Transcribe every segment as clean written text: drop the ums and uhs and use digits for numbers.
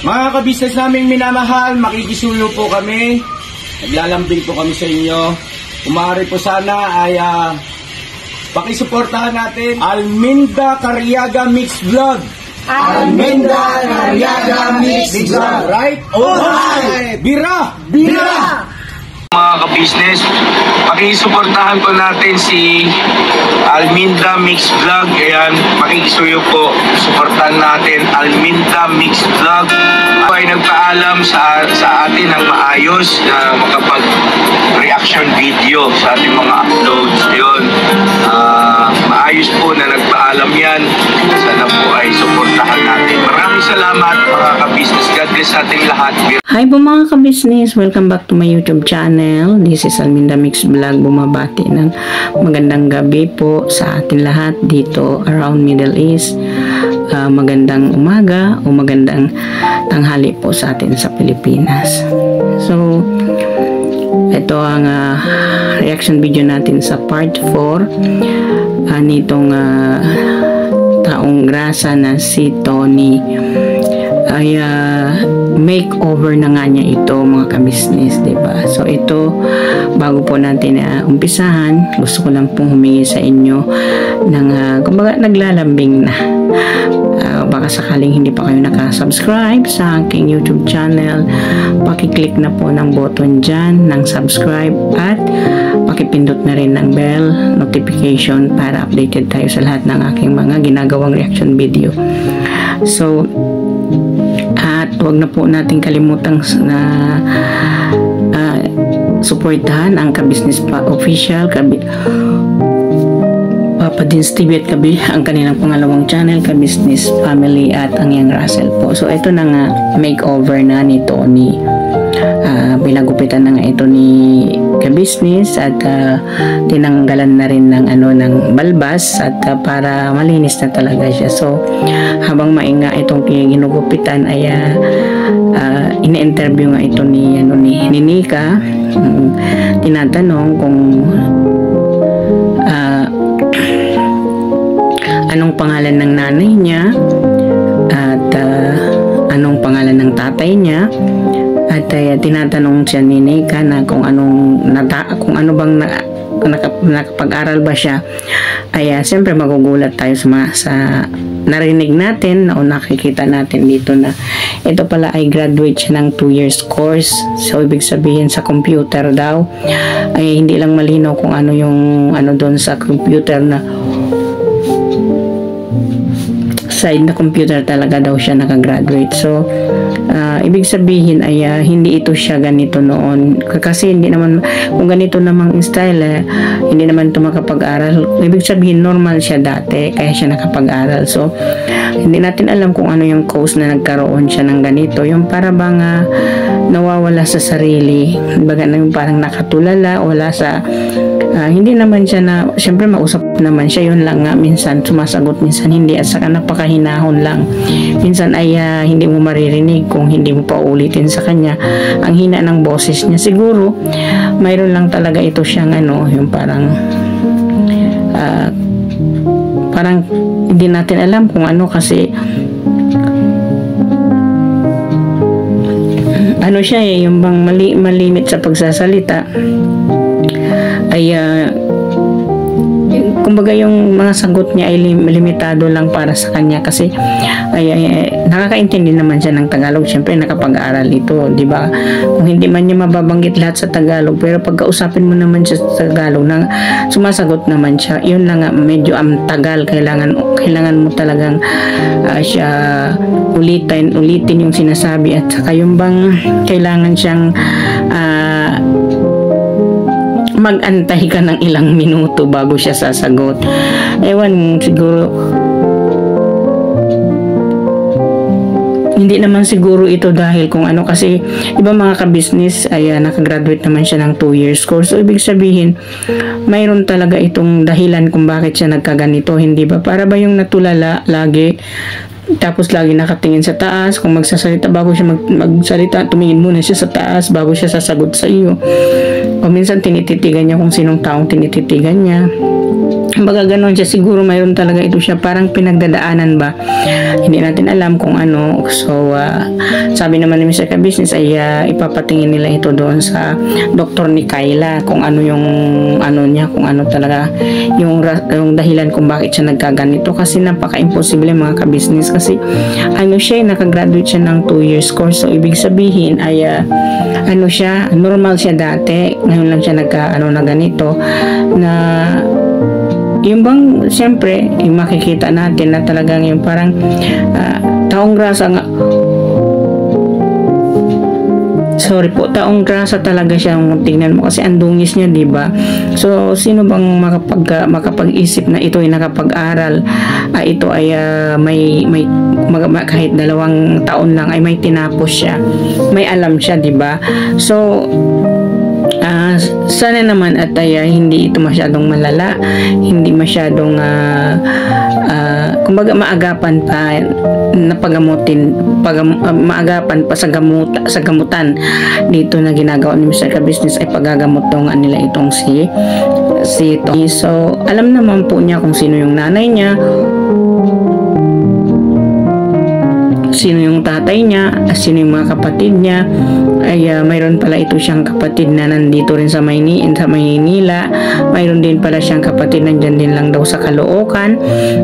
Mga kabisnes naming minamahal, makikisuyo po kami. Naglalambing po kami sa inyo. Kung maaari po sana ay pakisuportahan natin Alminda Cariaga Mix Vlog. Alminda Cariaga Mix Vlog. Right? Alright! Bira! Bira! Mga kabisnes, pakisuportahan po natin si Alminda Mix Vlog. Ayan, makikisuyo po, suportahan natin Alminda Mix Vlog. Ako ay nagpaalam sa atin ng maayos na makapag-reaction video sa ating mga uploads. Yun, maayos po na nagpaalam yan. Sana po ay suportahan natin. Maraming salamat mga kabisnes. God bless sa ating lahat. Hi po mga kabisnes, welcome back to my YouTube channel. This is Alminda Mix Vlog. Bumabati ng magandang gabi po sa atin lahat dito around Middle East. Magandang umaga o magandang tanghali po sa atin sa Pilipinas. So, ito ang reaction video natin sa part 4 nitong taong grasa na si Tony. Ay makeover na nga niya ito mga kabisnes, diba? So ito, bago po natin umpisahan, gusto ko lang pong humingi sa inyo ng kumbaga naglalambing na. Baka sakaling hindi pa kayo nakasubscribe sa aking YouTube channel, pakiclick na po ng button dyan ng subscribe at pakipindot na rin ng bell notification para updated tayo sa lahat ng aking mga ginagawang reaction video. So, at huwag na po natin kalimutang na suportahan ang Kabisnes pa official, Papa Dins TV at ang kanilang pangalawang channel, Kabisnes Family at ang Yang Russell po. So ito na nga, makeover na ni Tony. Pinagupitan na nga ito ni Kabisnes at tinanggalan na rin ng ng balbas at para malinis na talaga siya. So habang mainga itong ginugupitan ay ina-interview nga ito ni Nika. Tinatanong kung anong pangalan ng nanay niya at anong pangalan ng tatay niya. At tinatanong siya ni Nika na kung ano bang nakapag-aral ba siya. Ay siyempre magugulat tayo sa narinig natin o nakikita natin dito na ito pala ay graduate siya ng 2 years course. So ibig sabihin sa computer daw ay hindi lang malinaw kung ano yung doon sa computer na side na computer, talaga daw siya nakagraduate. So ibig sabihin ay hindi ito siya ganito noon, kasi hindi naman kung ganito namang style hindi naman ito makapag-aral. Ibig sabihin normal siya dati kaya siya nakapag-aral. So hindi natin alam kung ano yung cause na nagkaroon siya ng ganito, yung para bang nawawala sa sarili, baga na yung parang nakatulala, wala sa hindi naman siya na, syempre mausap naman siya, yun lang nga, minsan sumasagot, minsan hindi, at saka napakahinahon lang. Minsan ay hindi mo maririnig kung hindi mo pa ulitin sa kanya ang hina ng boses niya. Siguro mayroon lang talaga ito siyang yung parang hindi natin alam kung ano, kasi siya yung bang malimit sa pagsasalita ay kumbaga yung mga sagot niya ay limitado lang para sa kanya, kasi ay nakakaintindi naman siya ng Tagalog. Siyempre nakapag-aral ito, di ba? Kung hindi man niya mababanggit lahat sa Tagalog, pero pagkausapin mo naman siya sa Tagalog na sumasagot naman siya, yun lang nga, medyo tagal. Kailangan mo talagang siya ulitin yung sinasabi, at saka yung bang kailangan siyang mag-antay ka ng ilang minuto bago siya sasagot. Ewan, siguro hindi naman siguro ito dahil kung kasi iba mga kabisnes ay nakagraduate naman siya ng 2 years course. So ibig sabihin mayroon talaga itong dahilan kung bakit siya nagkaganito, hindi ba? Para ba yung natulala lagi tapos lagi nakatingin sa taas. Kung magsasalita, bago siya magsalita, tumingin muna siya sa taas bago siya sasagot sa iyo. O minsan tinititigan niya kung sinong taong tinititigan niya. Baga ganon siya, siguro mayroon talaga ito siya, parang pinagdadaanan ba, hindi natin alam kung ano. So sabi naman ni Mr. Ka-Business ay ipapatingin nila ito doon sa doktor ni Kayla, kung ano yung ano niya, kung ano talaga yung dahilan kung bakit siya nagkaganito. Kasi napaka-imposible mga ka-business, kasi ano siya, nakagraduate siya ng 2 years course. So ibig sabihin ay ano siya, normal siya dati, ngayon lang siya na ganito, na yung bang, siyempre, yung makikita natin na talagang yung parang taong grasa nga, taong grasa talaga siya kung tingnan mo, kasi ang dungis niya, diba? So, sino bang makapag-isip na ito ay nakapag-aral, ito ay kahit 2 taon lang ay may tinapos siya, may alam siya, diba? So, sana naman at hindi ito masyadong malala, hindi masyadong kumbaga maagapan pa na maagapan pa sa gamutan dito na ginagawa ni Mr. Ka-Business, ay pagagamot daw nga nila itong si Tony. So alam naman po niya kung sino yung nanay niya, sino yung tatay niya, sino yung mga kapatid niya. Ay mayroon pala ito siyang kapatid na nandito rin sa Maynila. Mayroon din pala siyang kapatid nandyan din lang daw sa Caloocan.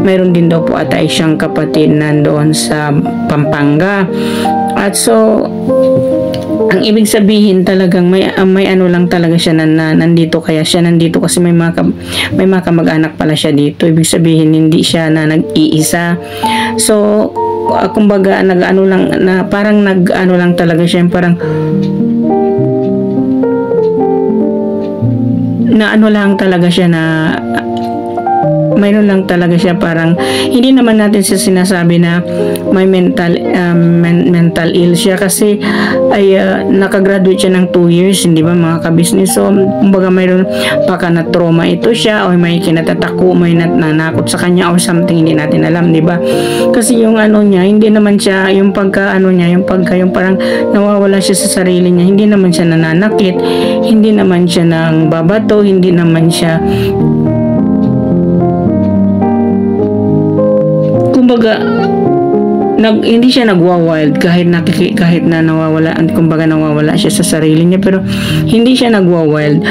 Mayroon din daw po ata siyang kapatid nandoon sa Pampanga. At so ang ibig sabihin talagang may ano lang talaga siya na nandito, kaya siya nandito kasi may mga kamag-anak pala siya dito. Ibig sabihin hindi siya na nag-iisa. So kumbaga nag-ano lang na parang nag-ano lang talaga siya, parang na ano lang talaga siya, na mayroon lang talaga siya, parang hindi naman natin siya sinasabi na may mental ill siya, kasi ay nakagraduate siya ng 2 years, hindi ba mga ka-business? So kumbaga mayroon baka na trauma ito siya, o may kinatatako, may nanakot sa kanya or something, hindi natin alam, di ba? Kasi yung ano niya, hindi naman siya yung yung parang nawawala siya sa sarili niya, hindi naman siya nananakit, hindi naman siya nang babato, hindi naman siya kumbaga hindi siya nagwa-wild kahit na nawawala siya sa sarili niya, pero hindi siya nagwa-wild.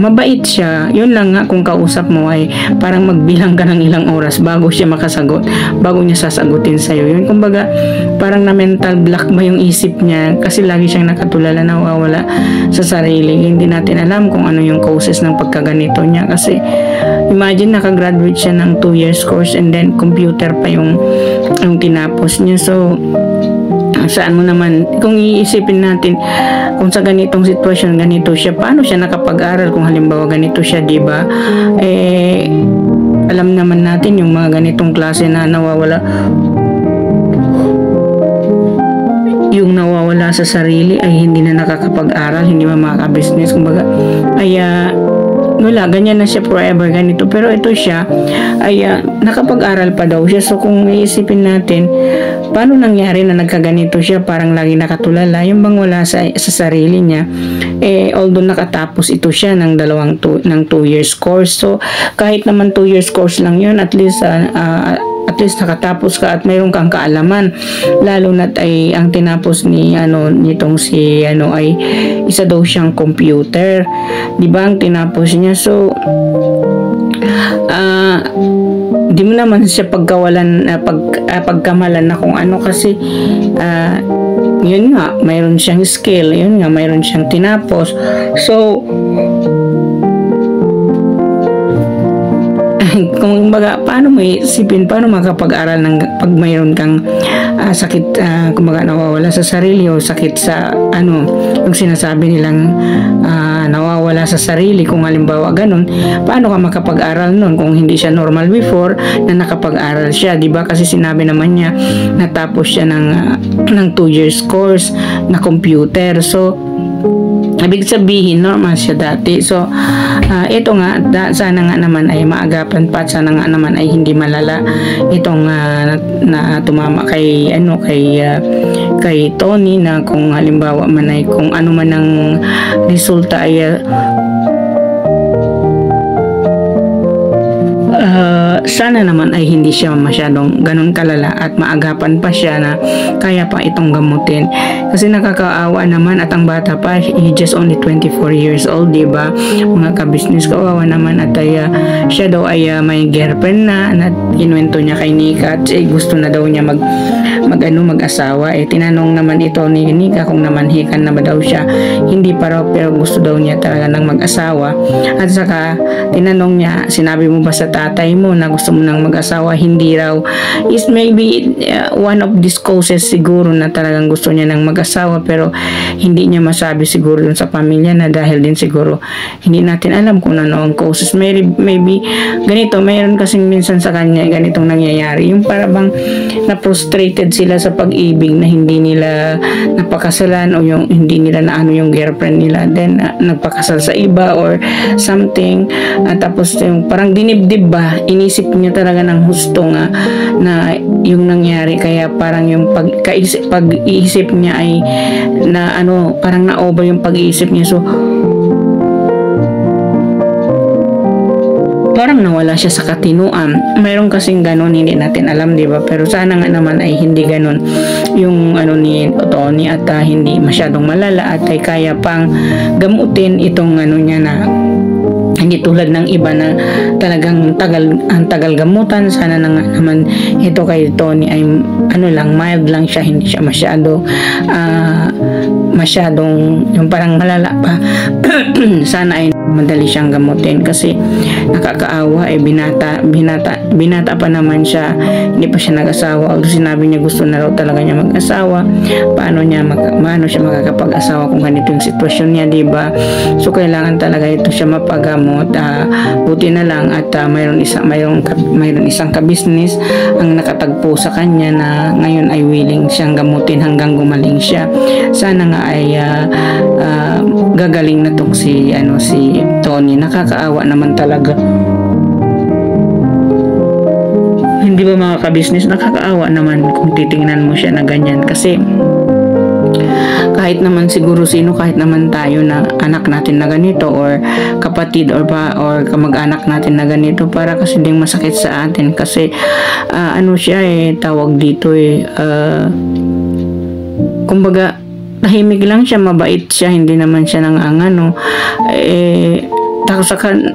Mabait siya. Yun lang nga, kung kausap mo ay parang magbilang ka ng ilang oras bago siya makasagot, bago niya sasagutin sa'yo. Yun, kumbaga parang na mental block ba yung isip niya, kasi lagi siyang nakatulala, nawawala sa sarili. Hindi natin alam kung ano yung causes ng pagkaganito niya, kasi imagine nakagraduate siya ng 2 years course and then computer pa yung tinapos niya. So saan mo naman, kung iisipin natin kung sa ganitong sitwasyon, ganito siya, paano siya nakapag-aral kung halimbawa ganito siya, diba? Alam naman natin yung mga ganitong klase na nawawala sa sarili ay hindi na nakakapag-aral, hindi ba mga ka-business? Kumbaga ay wala, ganyan na siya forever, ganito. Pero ito siya ay nakapag-aral pa daw siya. So kung iisipin natin, paano nangyari na nagkaganito siya, parang lagi nakatulala, yung bang wala sa sarili niya. Although nakatapos ito siya ng 2 years course. So kahit naman 2 years course lang yun, at least nakatapos ka at mayroon kang kaalaman, lalo na't ay ang tinapos nitong si ay isa daw siyang computer, di ba, ang tinapos niya. So di mo naman siya pagkamalan na kung ano, kasi yun nga, mayroon siyang skill, yun nga, mayroon siyang tinapos. So kung baga, paano mo isipin, paano makapag-aral pag mayroon kang sakit, kumbaga nawawala sa sarili, o sakit sa yung sinasabi nilang nawawala sa sarili, kung halimbawa ganun, paano ka makapag-aral nun kung hindi siya normal before na nakapag-aral siya, di ba? Kasi sinabi naman niya natapos siya ng 2 years course na computer. So Ibig sabihin, normal siya dati. So, ito nga, sana nga naman ay maagapan pa, sana nga naman ay hindi malala itong na tumama kay, kay Tony, na kung halimbawa man ay kung ano man ang resulta ay sana naman ay hindi siya masyadong ganun kalala at maagapan pa siya na kaya pa itong gamutin, kasi nakakaawa naman at ang bata pa, he just only 24 years old, diba mga ka-business, kawawa naman. At siya daw ay may girlfriend na kinuwento niya kay Nika at gusto na daw niya mag-asawa. Tinanong naman ito ni Nika kung namanhikan na ba daw siya, hindi pa raw, pero gusto daw niya talaga ng mag-asawa. At saka tinanong niya, sinabi mo ba sa tatay mo na gusto mo nang mag-asawa? Hindi raw. Is maybe one of these causes siguro na talagang gusto niya nang mag-asawa, pero hindi niya masabi siguro dun sa pamilya, na dahil din siguro hindi natin alam kung ano ang causes. Maybe ganito, mayroon kasing minsan sa kanya ganitong nangyayari, yung parang na-frustrated sila sa pag-ibig, na hindi nila napakasalan, o yung hindi nila na ano yung girlfriend nila, then nagpakasal sa iba or something. Tapos yung parang dinibdib ba, inisip niya talaga ng husto nga na yung nangyari, kaya parang yung pag-iisip niya ay na parang na-over yung pag-iisip niya. So parang nawala siya sa katinuan. Mayroon kasing ganun, hindi natin alam, diba? Pero sana nga naman ay hindi ganun yung ni Tony, at hindi masyadong malala, at ay kaya pang gamutin itong niya, na hindi tulad ng iba na talagang tagal gamutan. Sana na nga naman ito kay Tony ay lang, mild lang siya, hindi siya masyadong yung parang malala pa. Sana ay madali siyang gamutin, kasi nakakaawa, binata pa naman siya, hindi pa siya nag-asawa. Although sinabi niya gusto na raw talaga niya mag-asawa, paano siya makakapag-asawa kung ganito yung sitwasyon niya, diba? So kailangan talaga ito siya mapagamot. Buti na lang at mayroon isang ka-business ang nakatagpo sa kanya na ngayon ay willing siyang gamutin hanggang gumaling siya. Sana nga ay gagaling na tong si Tony. Nakakaawa naman talaga. Hindi ba mga ka-business, nakakaawa naman kung titingnan mo siya na ganyan, kasi kahit naman siguro kahit naman tayo na anak natin na ganito, or kapatid or kamag-anak natin na ganito, para kasi ding masakit sa atin, kasi siya tawag dito kumbaga tahimik lang siya, mabait siya, hindi naman siya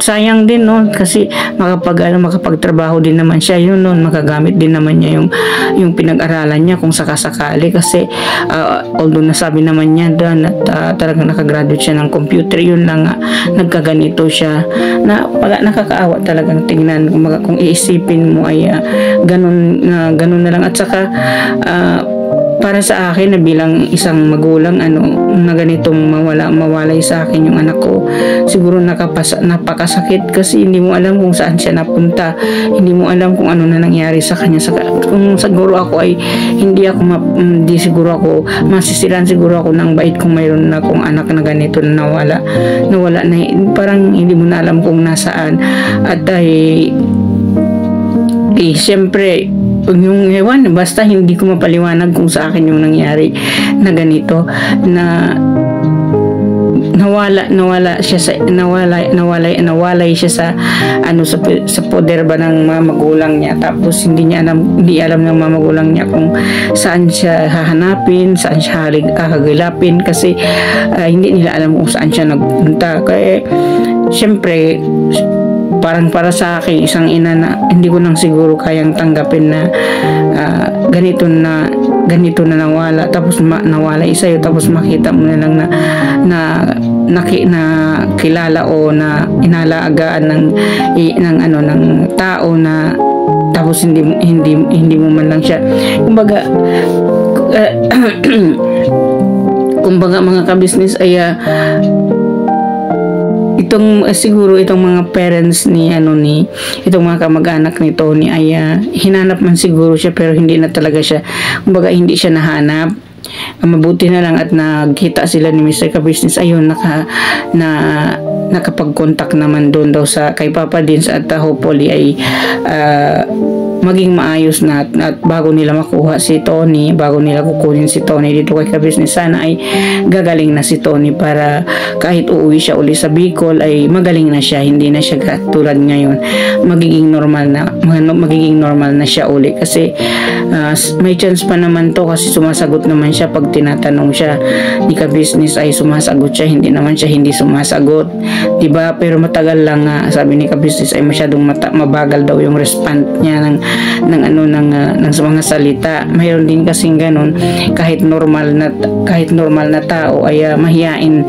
sayang din, no? Kasi makapagtrabaho din naman siya, yun, no? Makagamit din naman niya yung pinag-aralan niya kung sakasakali, kasi although nasabi naman niya doon at talagang nakagraduate siya ng computer, yun lang nagkaganito siya, na nakakaawa talagang tingnan. Kung iisipin mo ay ganun na lang. At saka para sa akin na bilang isang magulang, na ganitong mawalay sa akin yung anak ko, siguro napakasakit, kasi hindi mo alam kung saan siya napunta, hindi mo alam kung ano na nangyari sa kanya. Kung siguro ako ay hindi siguro ako masisilan siguro ako ng bait kung mayroon na akong anak na ganito na nawala na, parang hindi mo na alam kung nasaan. At siyempre yung ewan, basta hindi ko mapaliwanag kung sa akin yung nangyari na ganito, na nawalay siya sa sa poder ba ng mga magulang niya. Tapos hindi alam ng mga magulang niya kung saan siya hahanapin, saan siya hagilapin, kasi hindi nila alam kung saan siya nagpunta. Kaya syempre parang para sa akin, isang ina, na hindi ko nang siguro kayang tanggapin na ganito na nawala, tapos nawala sa'yo, tapos makita mo na lang na kilala o na inalagaan ng tao, na tapos hindi mo man lang siya, kumbaga mga ka-business ay siguro itong mga parents ni itong mga kamag-anak ni Tony ay hinanap man siguro siya, pero hindi na talaga siya, kumbaga hindi siya nahanap. mabuti na lang at nagkita sila ni Mr. Ka-Business. Ayun, nakapag-contact naman doon daw sa kay Papa Dins at hopefully ay maging maayos na at bago nila makuha si Tony, bago nila kukunin si Tony dito kay Ka-Business, sana ay gagaling na si Tony para kahit uuwi siya uli sa Bicol ay magaling na siya, hindi na siya tulad ngayon, magiging normal na siya uli kasi may chance pa naman to kasi sumasagot naman siya pag tinatanong siya ni Ka-Business ay sumasagot siya, hindi naman siya hindi sumasagot, diba? Pero matagal lang nga, sabi ni Ka-Business ay masyadong mabagal daw yung respond niya ng mga salita. Mayroon din kasing ganun, kahit normal na tao ay mahiyain,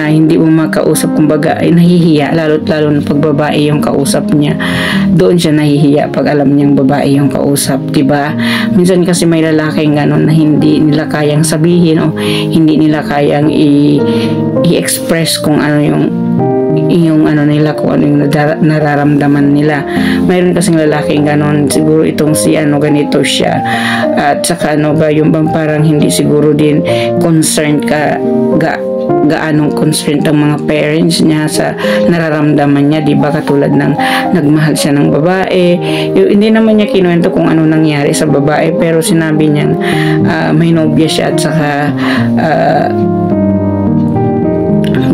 hindi mo makausap, kumbaga ay nahihiya, lalo na pag babae yung kausap niya, doon siya nahihiya pag alam niyang babae yung kausap, diba? Minsan kasi may lalaking ganun na hindi nila kayang sabihin o hindi nila kayang i-express kung ano yung ano nila, kung ano yung nararamdaman nila. Mayroon kasing lalaking ganon, siguro itong si ganito siya, at saka yung bang parang hindi siguro din concerned gaanong concerned ang mga parents niya sa nararamdaman niya, di ba? Katulad ng nagmahal siya ng babae, hindi naman niya kinuwento kung ano nangyari sa babae, pero sinabi niya may nobya siya at saka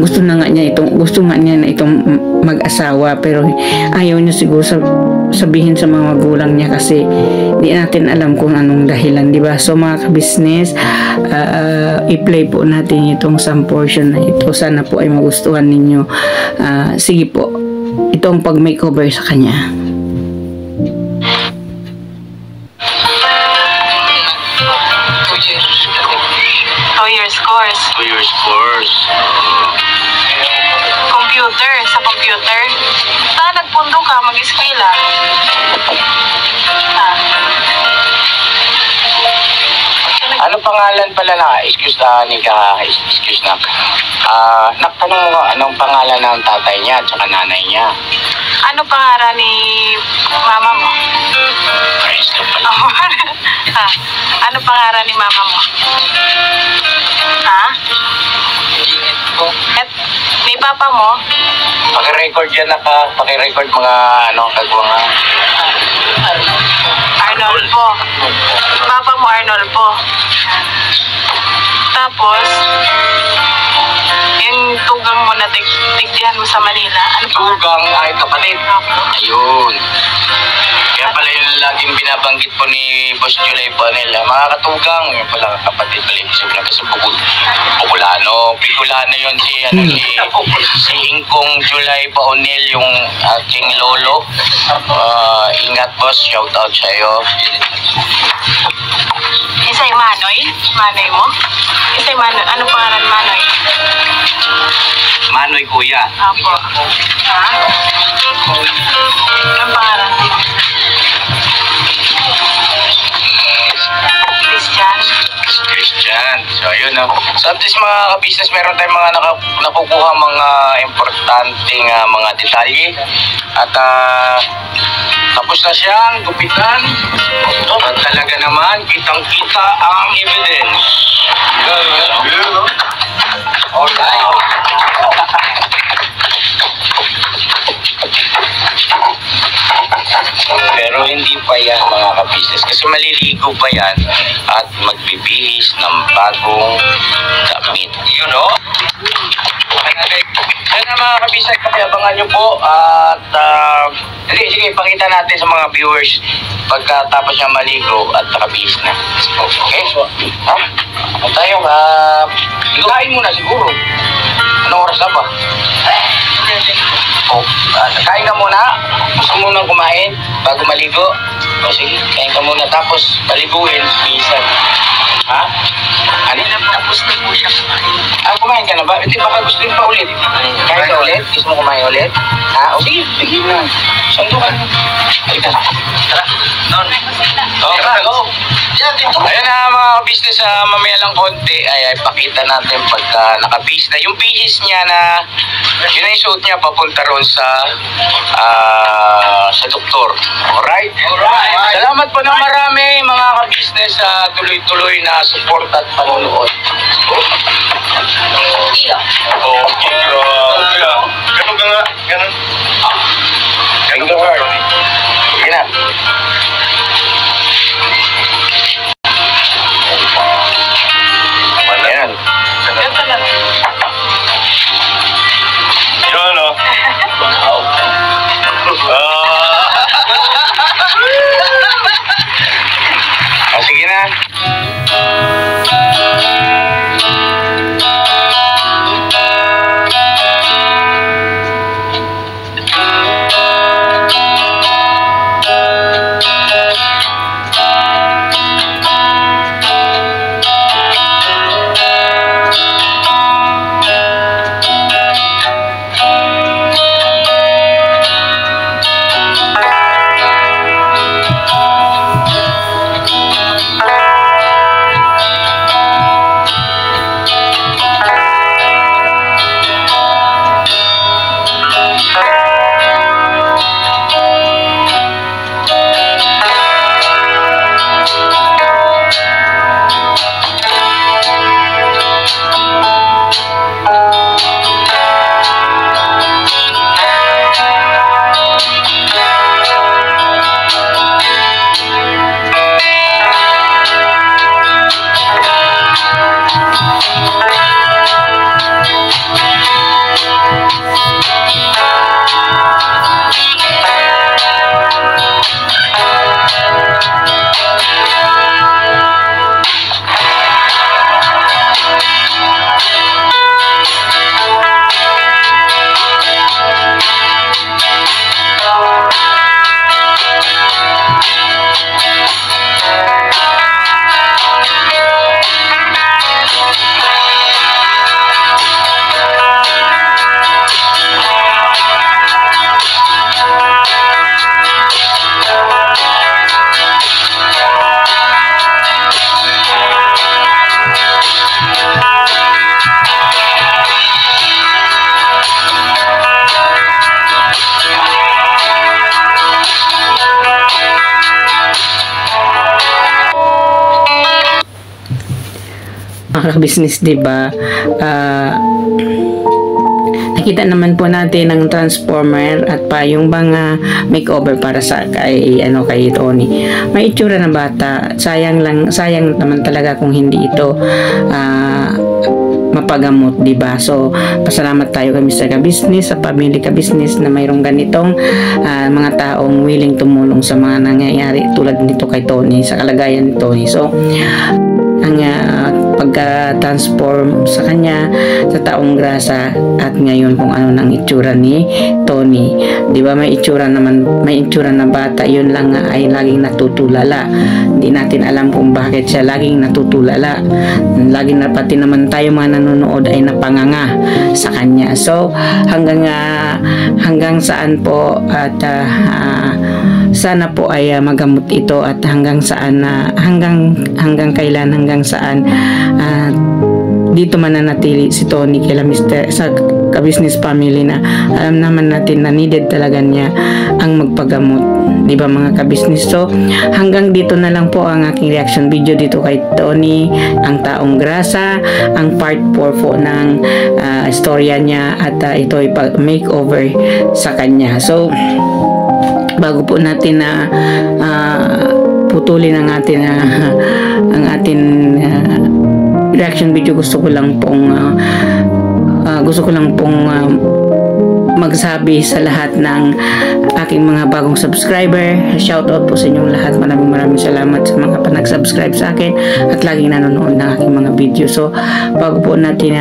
gusto nga niya na itong mag-asawa, pero ayaw niya siguro sabihin sa mga magulang niya kasi di natin alam kung anong dahilan, di ba? So mga Ka-Business, i-play po natin itong some portion na ito, sana po ay magustuhan ninyo. Sige po, ito ang pag-makeover sa kanya. 2 years course. 2 years course. Computer, sa computer. Saan nagpundo ka, mag-eskwela? Ano pangalan pala na? Excuse na. Nagtanong mo anong pangalan ng tatay niya at saka nanay niya. Ano pangalan ni mama mo? Ano pangalan ni mama mo? Ha? At may papa mo? Paki-record yan paki-record mga kagwanga. Arnolfo. Papa mo Arnolfo. Tapos, yung tugang mo na tigdihan mo sa Manila, ano pa? Tugang ay kapatid. Ayun. Kaya pala yun laging binabanggit po ni Boss July Panel. Mga katugang, yun pala kapatid pala yung sabi kasi Bicolano yun si Ingkong July Paonil, yung aking lolo. Ingat boss, shout out sa iyo. Isa yung Manoy? Manoy mo? Isa yung Manoy. Ano pangalan Manoy? Manoy kuya. Apo. Ha? Anong pangalan? Christian. So, yun. So, at least mga ka-business, meron tayong mga nakukuha mga importanteng mga detalye. At tapos na siyang gupitan. At talaga naman, kitang-kita ang evidence. Alright. Pero hindi pa yan mga ka-business kasi maliligo pa yan at magbibihis ng bagong damit. You know? Yan na mga ka-business, abangan nyo po at sige, pakita natin sa mga viewers pagkatapos niya maligo at nakabihis na. Okay? Ha? Tayo, kain muna siguro. Anong oras na ba? Kain ka muna. Gusto mo nang kumain bago maligo? O sige, kain ka muna. Tapos paliguin, bisan. Ha? Ano? Tapos na po siya kumain. Kumain ka na ba? Hindi, baka gusto pa ulit. Kain ka ulit? Gusto mo kumain ulit? O sige, sige na. Sando ka na. Halika. Tara. Doon. Go. Ayan na mga ka-business, mamaya lang konti ay pakita natin pagka naka-base na yung bihis niya na yun na yung suot niya papunta ron sa doktor. Alright? Salamat po ng marami mga ka-business sa tuloy-tuloy na support at panunood. Oh, ganun ka nga. Ganun. Ganun ka hard. Sige na. Ayan. Yun, no? Sige na. Mga business, diba? Nakita naman po natin ang transformer at pa yung mga makeover para sa kay Tony. May itsura ng bata. Sayang naman talaga kung hindi ito mapagamot, diba? So, pasalamat tayo kami sa ka-business, sa family ka-business na mayroong ganitong mga taong willing tumulong sa mga nangyayari tulad nito kay Tony, sa kalagayan ni Tony. So, ang pagka-transform sa kanya sa taong grasa at ngayon kung ano nang itsura ni Tony, di ba? May itsura na bata, yun lang ay laging natutulala. Hindi natin alam kung bakit siya laging natutulala. Laging pati naman tayo mga nanonood ay napanganga sa kanya. So hanggang saan po at sana po ay magamot ito at hanggang saan hanggang kailan, hanggang saan dito mananatili si Tony kila sa ka-business family na alam naman natin na needed talaga niya ang magpagamot, di ba mga ka-business? So hanggang dito na lang po ang aking reaction video dito kay Tony, ang taong grasa, ang part 4 po ng istorya niya at ito ay makeover sa kanya. So bago po natin na putulin ang ating reaction video, gusto ko lang pong magsabi sa lahat ng aking mga bagong subscriber. Shout out po sa inyong lahat. Maraming salamat sa mga nag-subscribe sa akin at laging nanonood ng aking mga video. So bago po natin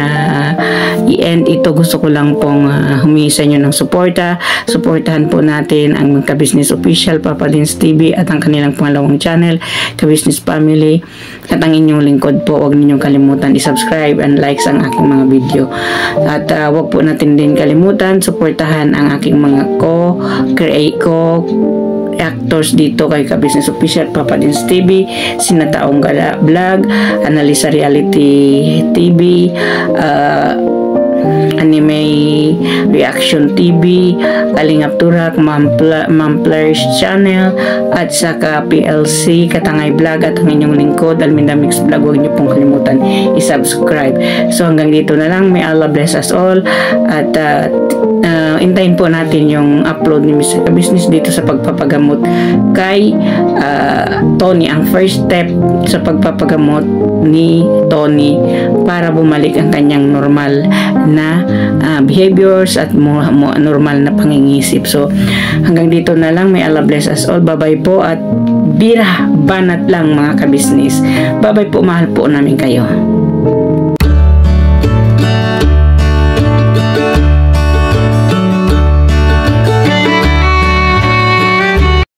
i-end ito, gusto ko lang pong humingi sa inyo ng suportahan po natin ang Ka-Business Official, Papa Dins TV at ang kanilang pangalawang channel, Ka-Business Family, at ang inyong lingkod po. Huwag ninyong kalimutan i-subscribe and likes ang aking mga video. At huwag po natin din kalimutan supportahan ang aking mga reactors dito kay Ka-Business Official, Papa Dins TV, Sinataong Gala Vlog, Analisa Reality TV, Anime Reaction TV, Kalingap Turak, Mamplers Channel, at saka PLC Katangay Vlog, at ang inyong lingkod Alminda Mix Vlog. Huwag niyo pong kalimutan i-subscribe. So hanggang dito na lang. May Allah bless us all, at intayin po natin yung upload ni Mr. Ka-Business dito sa pagpapagamot kay Tony. Ang first step sa pagpapagamot ni Tony para bumalik ang kanyang normal na behaviors at normal na pangingisip. So hanggang dito na lang. May Allah bless us all. Bye-bye po, at bira banat lang mga ka-business. Bye-bye po, mahal po namin kayo.